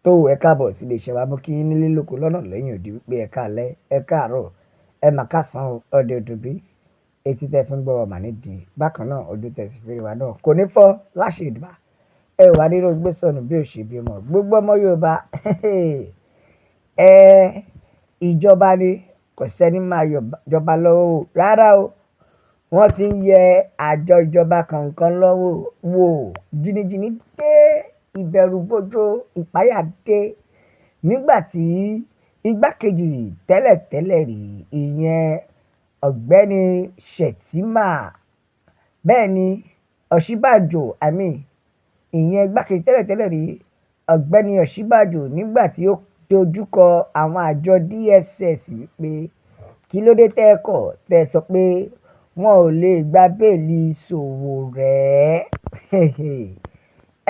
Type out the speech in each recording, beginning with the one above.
tó ẹ káàbọ̀ sí iléeṣẹ́ wa, mo kí yín nílé lóko lọ́nà lẹ́yìn òdì wípé ẹ káalẹ́, ẹ káàárọ̀, ẹ mà káàsán o, ọdẹ òdòbí, etí tẹ́ fi ń gbọ́ wa mà nídìí, bákan náà ojú tẹ́ sì fi rí wa náà kò ní fọ́ láṣẹ Èdùmàrè. Ẹ wà nínú gbé sọnù bí òṣè bí ọmọ gbogbo ọmọ Yorùbá ẹ ìjọba ni kò sẹ́ni máa jọba lọ́wọ́ rárá o. Wọ́n ti ń yẹ àjọ ìjọba kọ̀ọ̀kan lọ́wọ́ wò, jìnnìjìnnì dé, ìbẹ̀rùbojo ìpáyà dé nígbà tí igbákejì tẹ́lẹ̀tẹ́lẹ̀ rí ìyẹn ọ̀gbẹ́ni Shettima, bẹ́ẹ̀ ni Ọ̀ṣínbàjò ìyẹn igbákejì tẹ́lẹ̀tẹ́lẹ̀ rí ọ̀gbẹ́ni Ọ̀ṣínbàjò nígbà tí ó dojúkọ àwọn àjọ DSS wípé kí ló dé tẹ́ẹ̀kọ̀ tẹ́ sọ pé wọn ò lè gba béèlì Sowore.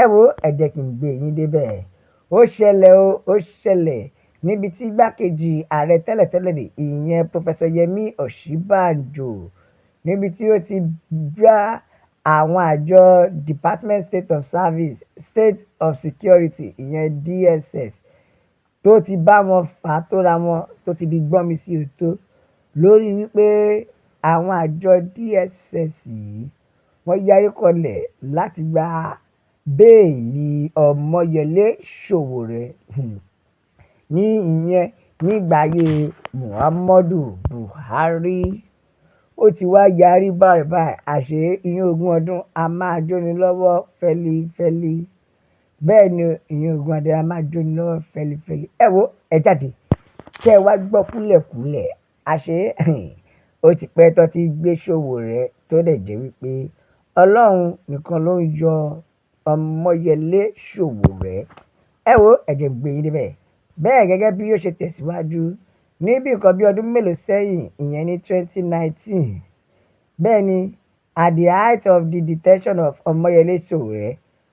Ẹ wo ẹ jẹ́ kí n gbé yín débẹ̀. Ó ṣẹlẹ̀ níbi tí igbákejì ààrẹ tẹ́lẹ̀tẹ́lẹ̀ rí ìyẹn Professor Yẹmí Ọ̀ṣínbàjò níbi tí ó ti bá àwọn àjọ Department State of Security ìyẹn DSS tó ti bá wọn fà á tóra wọn tó ti di gbọ́nmi sí òtó lórí wípé àwọn àjọ DSS yìí wọ́n yarí kọlẹ̀ láti gba béèlì Ọmọyẹlé Sowore nígbà ayé Muhammadu Buhari. Ó ti wá yarí báyìí àṣé ìyẹn ogún ọdún a máa jóni lọ́wọ́ fẹ́lifẹ́li, bẹ́ẹ̀ ni ìyẹn ogún ọdún a máa jóni lọ́wọ́ fẹ́lifẹ́li. Ẹ wo ẹ jáde kẹ́ ẹ wá gbọ́ kúlẹ̀kúlẹ̀ àṣé ó ti pẹ́ tó ti gbé Sowore tó dẹ̀ jẹ́ wípé Ọlọ́run nìkan ló ń yọ Ọmọyẹlé Sowore. Ẹ wo ẹ jẹ́ gbé yín débẹ̀. Bẹ́ẹ̀ gẹ́gẹ́ bí ó ṣe tẹ̀síwájú níbi nǹkan bí ọdún mélòó sẹ́yìn ìyẹn ní 2019, bẹ́ẹ̀ ni at the height of the detention of Ọmọyẹlé Sowore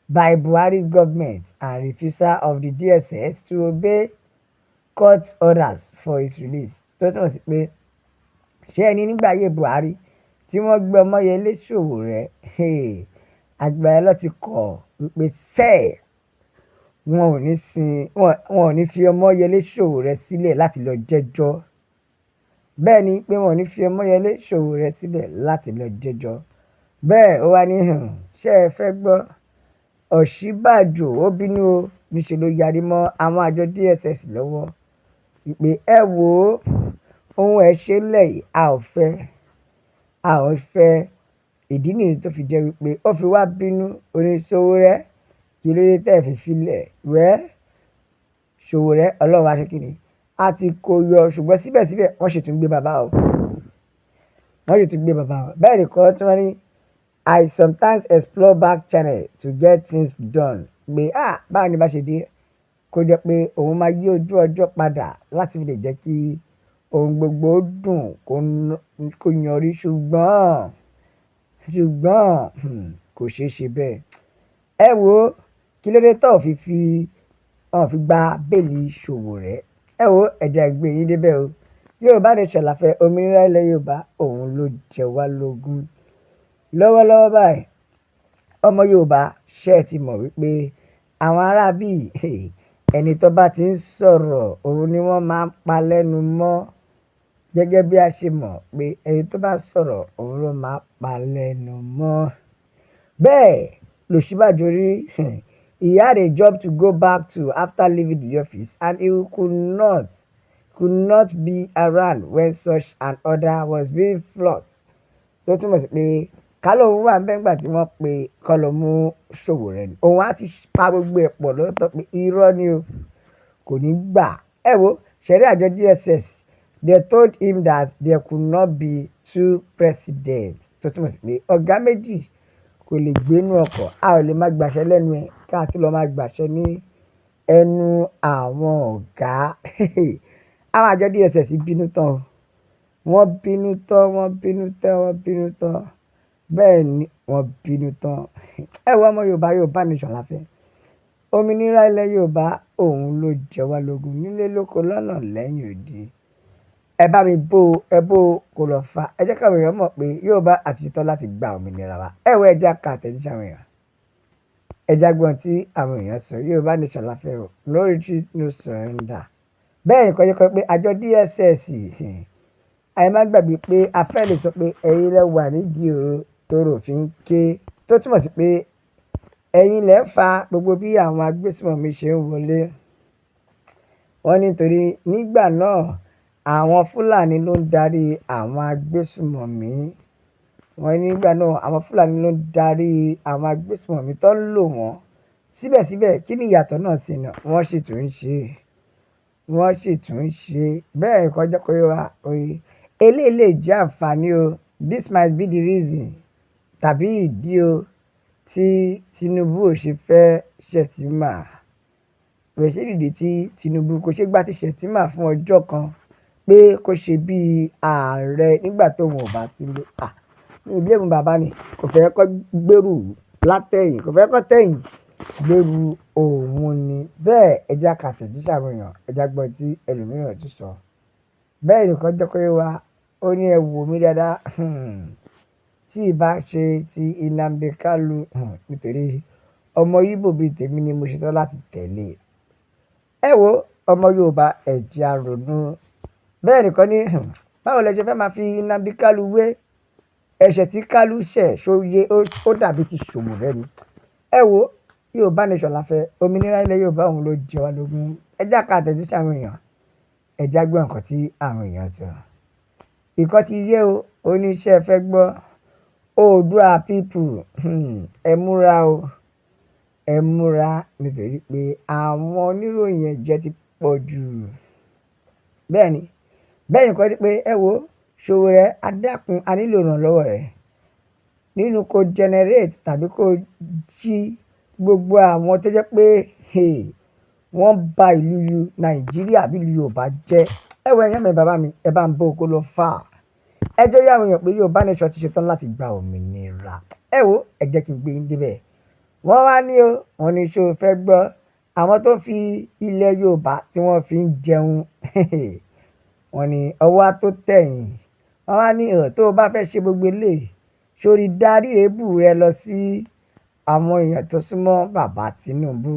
by Buhari's government and refusal of the DSS to obey court orders for his release, tó túmọ̀ sí pé ṣé ẹni nígbà ayé Buhari tí wọ́n gbé Ọmọyẹlé Sowore àgbàyà ló ti kọ̀ wípé sẹ́ẹ̀ wọn ò ní fi Ọmọyẹlé Sowore sílẹ̀ láti lọ jẹ́jọ́. Bẹ́ẹ̀ ni pé wọn ò ní fi Ọmọyẹlé Sowore sílẹ̀ láti lọ jẹ́jọ́. Bẹ́ẹ̀ ó wá ní ṣé ẹ fẹ́ gbọ́, Ọ̀ṣínbàjò ó bínú o, níṣẹ́ ló yarí mọ́ àwọn àjọ DSS lọ́wọ́ wípé ẹ wò ó, ohun ẹ̀ ṣe lẹ̀ a ò fẹ́ ìdí nìyí tó fi jẹ́ wípé ó fi wá bínú oní Sowore kí ló dé tẹ́ fi filẹ̀ rẹ́ Sowore. Ọlọ́run aṣèkìní a ti kó yọ ṣùgbọ́n síbẹ̀síbẹ̀ wọ́n sì tún gbé bàbá o, bẹ́ẹ̀ ni kọ́ tí wọ́n ní I sometimes explore back channel to get things done pé báwo ni bá ṣe dé kó jẹ́ pé òun máa yí ojú ọjọ́ padà láti fi lè jẹ́ kí ohun gbogbo dùn kó yanrí ṣùgbọ́n kò ṣeé ṣe bẹ́ẹ̀. Ẹ wo kí ló dé tó fi gba béèlì Sowore. Ẹ wo ẹ̀jẹ̀ àgbè yín débẹ̀ o. Yorùbá nation la fẹ́, òmìnira ilẹ̀ Yorùbá òun ló jẹ wá lógún. Lọ́wọ́lọ́wọ́ báyìí ọmọ Yorùbá ṣe ti mọ̀ wípé àwọn aráabí ẹni tó bá ti ń sọ̀rọ̀ òun ni wọ́n máa ń pa lẹ́nu mọ́, gẹ́gẹ́ bí a ṣe mọ̀ pé ẹni tó bá sọ̀rọ̀ òun ló máa pa lẹ́nu mọ́. Bẹ́ẹ̀ l'Ọ̀ṣínbàjò rí he had a job to go back to after leaving the office and he could not be around when such an order was being floated. Tó túmọ̀ sí pé ká lóun wà níbẹ̀ nígbà tí wọ́n pe kọ́ lọ mú Sowore ni òun á ti pa gbogbo ẹ̀ pọ̀ lọ́tọ̀ pé irọ́ ni o, kò ní gbà. Ẹ wo ṣẹ̀rí àjọ DSS they told him that there could not be two presidents. Tó túmọ̀ sí pé ọ̀gá méjì kò lè gbénú ọkọ̀, a ò lè má gbàṣẹ lẹ́nu ẹ̀ ká tún lọ má gbàṣẹ ní ẹnu àwọn ọ̀gá. Àwọn àjọ DSS bínú tán, wọ́n bínú tán, bẹ́ẹ̀ ni wọ́n bínú tán. Ẹ wo ọmọ Yorùbá nation la fẹ́, òmìnira ilẹ̀ Yorùbá òun ló jẹ wá lógún nílé lóko lọ́nà lẹ́yìn òdì. Ẹ bá mi bó kò lọ fa, ẹ jẹ́ káwọn èèyàn mọ̀ pé Yorùbá àti ṣetán láti gba òmìnira wa. Ẹ wo ẹ jẹ́ ká àtẹ̀jíṣẹ́ àwọn èèyàn. ẹja gbọ́n tí àwọn èèyàn sọ Yorùbá Nation la fẹ́ o, no retreat no surrender. Bẹ́ẹ̀ ni kọjá pé àjọ DSS àyè má gbàgbé pé a fẹ́ lè sọ pé ẹ̀yin lẹ wà nídìí o tóró fi ń ké, tó túmọ̀ sí pé ẹ̀yin lẹ fa gbogbo bí àwọn agbésùmọ̀mí ṣe ń wọlé. Wọ́n nítorí nígbà náà àwọn Fúlàní ló ń darí àwọn agbésùmọ̀mí. Wọ́n nígbà náà àwọn Fúlàní ló ń darí àwọn agbésùmọ̀mí tó ń lò wọ́n. Síbẹ̀síbẹ̀ kí ni ìyàtọ̀ náà sí náà? Wọ́n sì tún ń ṣe. Bẹ́ẹ̀ ni kọjá pé oye eléyìí lè jẹ́ àǹfààní o. This might be the reason tàbí ìdí o tí Tinubu ò ṣe fẹ́ Shettima. Rẹ̀ ṣe dìde tí Tinubu kò ṣe gbá ti Shettima fún ọjọ́ kan pé kó ṣe bí ààrẹ nígbà tó wọn ò bá sílé. Ní ilé ìmú bàbá ni kò fẹ́ kó gbèrú látẹ̀yìn, kò fẹ́ kó tẹ̀yìn gbèrú òun ni. Bẹ́ẹ̀ ẹja kàtẹ̀jíṣẹ́ àwọn èèyàn, ẹja gbọ́n tí ẹlòmíràn ti sọ. Bẹ́ẹ̀ nìkan jẹ́ pé ó ní ẹ wò mí dáadáa tí ìbá ṣe ti Nnamdi Kanu nítorí ọmọ Ìgbò bíi tèmi ni mo ṣetán láti tẹ̀lé. Ẹ wo ọmọ Yorùbá ẹ̀jẹ̀ àrònú. Bẹ́ẹ̀ nìkan ní báwo lẹ ṣe fẹ́ máa fi Nnamdi Kanu wé ẹ̀ṣẹ̀ tí Kanu ṣẹ̀ ṣóyé ó dàbí ti Ṣòwòrẹ́ ni. Ẹ wo Yorùbá Nation la fẹ́, òmìnira ilẹ̀ Yorùbá òun ló jẹ wá lógún. Ẹja kàtẹ̀jíṣẹ́ àwọn èèyàn, ẹja gbọ́ nǹkan tí àwọn èèyàn sọ. Ìkan ti yé o, oníṣẹ́ fẹ́ gbọ́ Oòduà people ẹ múra o, ẹ múra nítorí pé àwọn oníròyìn ẹ̀jẹ̀ ti pọ̀ jù. Bẹ́ẹ̀ ni kọ́ pé ẹ wo Ṣòwòrẹ́ adákun a nílò ìrànlọ́wọ́ rẹ̀ nínú kó generate tàbí kó jí gbogbo àwọn tó jẹ́ pé wọ́n ba ìlú Nàìjíríà bí ìlú Yorùbá jẹ́. Ẹ wo ẹ̀yàn mi bàbá mi ẹ bá ń bó oko lọ fà. Ẹ jẹ́ yá àwọn èèyàn pé Yorùbá Nation ti ṣetán láti gba òmìnira. Ẹ wo ẹ jẹ́ kí n gbé yín débẹ̀. Wọ́n wá ní o, wọ́n ní ṣó fẹ́ gbọ́ àwọn tó fi ilẹ̀ Yorùbá tí wọ́n fi ń jẹun. Wọ́n ní ọwọ́ tó tẹ̀yìn. Wọ́n wá ní tó o bá fẹ́ ṣe gbogbo eléyìí sórí darí èébú rẹ lọ sí àwọn èèyàn tó súnmọ́ bàbá Tinubu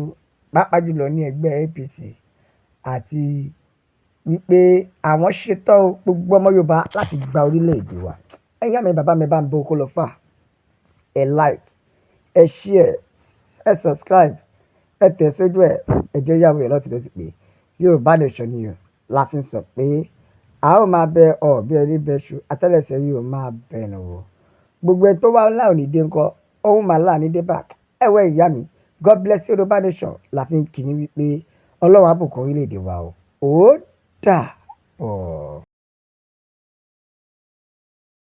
pàápàá jùlọ ní ẹgbẹ́ APC àti wípé àwọn ṣetán gbogbo ọmọ Yorùbá láti gba orílẹ̀-èdè wa. Ẹ̀yà mi bàbá mi bá ń bó oko lọ fà. Ẹ like, ẹ share, ẹ subscribe, ẹ tẹ̀ sójú ẹ̀ jẹ́ yàwó ẹ̀ lọ́tí lọ́tí pé Yorùbá Nation ni o la fi ń sọ pé a ó máa bẹ ọ̀bẹ ẹni bẹ́ṣu àtẹ́lẹsẹ̀ yìí ó máa bẹ̀rù wò. Gbogbo ẹ tó wá láòní dé ńkọ́ òun máa láàní dé bá. Ẹ̀wẹ̀ ìyá mi God bless Yorùbá Nation la fi ń kí yín wípé Ọlọ́run á bùkún orílẹ̀-èdè wa o. Ó dàbọ̀.